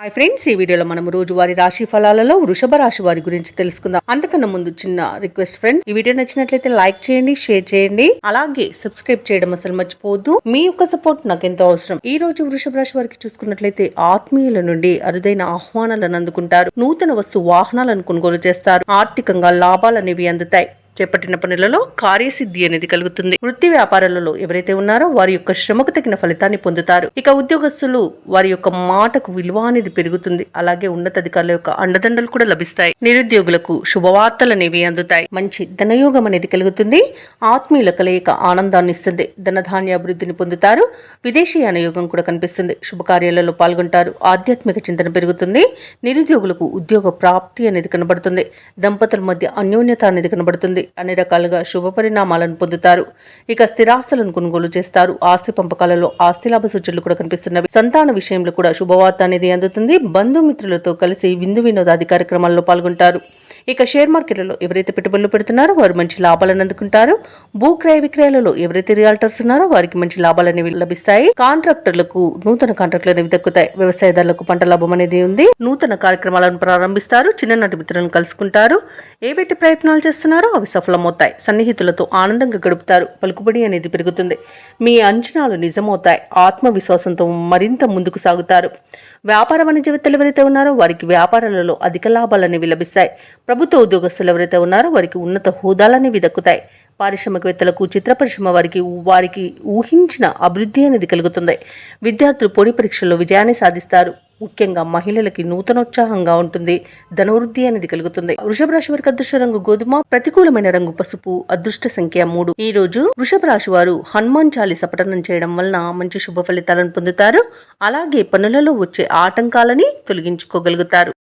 Hi friends, ఈ వీడియోలో మనం రోజువారీ రాశి ఫలాలలో వృషభ రాశి వారి గురించి తెలుసుకుందాం. అంతకన్నా ముందు చిన్న రిక్వెస్ట్ ఫ్రెండ్స్, ఈ వీడియో నచ్చినట్లయితే లైక్ చేయండి, షేర్ చేయండి, అలాగే సబ్స్క్రైబ్ చేయడం అసలు మర్చిపోవద్దు. మీ యొక్క సపోర్ట్ నాకు ఎంతో అవసరం. ఈ రోజు వృషభ రాశి వారికి చూసుకున్నట్లయితే ఆత్మీయుల నుండి అరుదైన ఆహ్వానాలను అందుకుంటారు. నూతన వస్తు వాహనాలను కొనుగోలు చేస్తారు. ఆర్థికంగా లాభాలు అనేవి అందుతాయి. చేపట్టిన పనులలో కార్యసిద్ధి అనేది కలుగుతుంది. వృత్తి వ్యాపారాలలో ఎవరైతే ఉన్నారో వారి యొక్క శ్రమకు తగిన ఫలితాన్ని పొందుతారు. ఇక ఉద్యోగస్తులు వారి యొక్క మాటకు విలువ అనేది పెరుగుతుంది. అలాగే ఉన్నతాధికారుల యొక్క అండదండలు కూడా లభిస్తాయి. నిరుద్యోగులకు శుభవార్తలు అనేవి అందుతాయి. మంచి ధనయోగం అనేది కలుగుతుంది. ఆత్మీయుల కలయిక ఆనందాన్ని ఇస్తుంది. ధనధాన్య అభివృద్ధిని పొందుతారు. విదేశీయాన యోగం కూడా కనిపిస్తుంది. శుభకార్యాలలో పాల్గొంటారు. ఆధ్యాత్మిక చింతన పెరుగుతుంది. నిరుద్యోగులకు ఉద్యోగ ప్రాప్తి అనేది కనబడుతుంది. దంపతుల మధ్య అన్యోన్యత అనేది కనబడుతుంది. అన్ని రకాలుగా శుభ పరిణామాలను పొందుతారు. ఇక స్థిరాస్తులను కొనుగోలు చేస్తారు. ఆస్తి పంపకాలలో ఆస్తి లాభ సూచనలు కూడా కనిపిస్తున్నవి. సంతాన విషయంలో కూడా శుభవార్త అనేది అందుతుంది. బంధుమిత్రులతో కలిసి విందు వినోదాది కార్యక్రమాల్లో పాల్గొంటారు. ఇక షేర్ మార్కెట్లలో ఎవరైతే పెట్టుబడులు పెడుతున్నారో వారు మంచి లాభాలను అందుకుంటారు. భూ క్రయ విక్రయాలలో ఎవరైతే రియాల్టర్స్ ఉన్నారో వారికి మంచి లాభాలు అనేవి లభిస్తాయి. కాంట్రాక్టర్లకు నూతన కాంట్రాక్టులు అనేవి దక్కుతాయి. వ్యవసాయదారులకు పంట లాభం అనేది ఉంది. నూతన కార్యక్రమాలను ప్రారంభిస్తారు. చిన్ననాటి మిత్రులను కలుసుకుంటారు. ఏవైతే ప్రయత్నాలు చేస్తున్నారో అవి సఫలమవుతాయి. సన్నిహితులతో ఆనందంగా గడుపుతారు. పలుకుబడి అనేది పెరుగుతుంది. మీ అంచనాలు నిజమవుతాయి. ఆత్మవిశ్వాసంతో మరింత ముందుకు సాగుతారు. వ్యాపార వాణిజ్యవేత్తలు ఎవరైతే ఉన్నారో వారికి వ్యాపారాలలో అధిక లాభాలు అనేవి లభిస్తాయి. ప్రభుత్వ ఉద్యోగస్తులు ఎవరైతే ఉన్నారో వారికి ఉన్నత హోదాలనేవి దక్కుతాయి. పారిశ్రామికవేత్తలకు చిత్ర పరిశ్రమ వారికి ఊహించిన అభివృద్ధి అనేది కలుగుతుంది. విద్యార్థులు పోటీ పరీక్షల్లో విజయాన్ని సాధిస్తారు. ముఖ్యంగా మహిళలకి నూతనోత్సాహంగా ఉంటుంది. ధనవృద్ధి అనేది కలుగుతుంది. వృషభ రాశి వారికి అదృష్ట రంగు గోధుమ, ప్రతికూలమైన రంగు పసుపు, అదృష్ట సంఖ్య 3. ఈ రోజు వృషభ రాశి వారు హనుమాన్ చాలీస పఠనం చేయడం వలన మంచి శుభ ఫలితాలను పొందుతారు. అలాగే పనులలో వచ్చే ఆటంకాలని తొలగించుకోగలుగుతారు.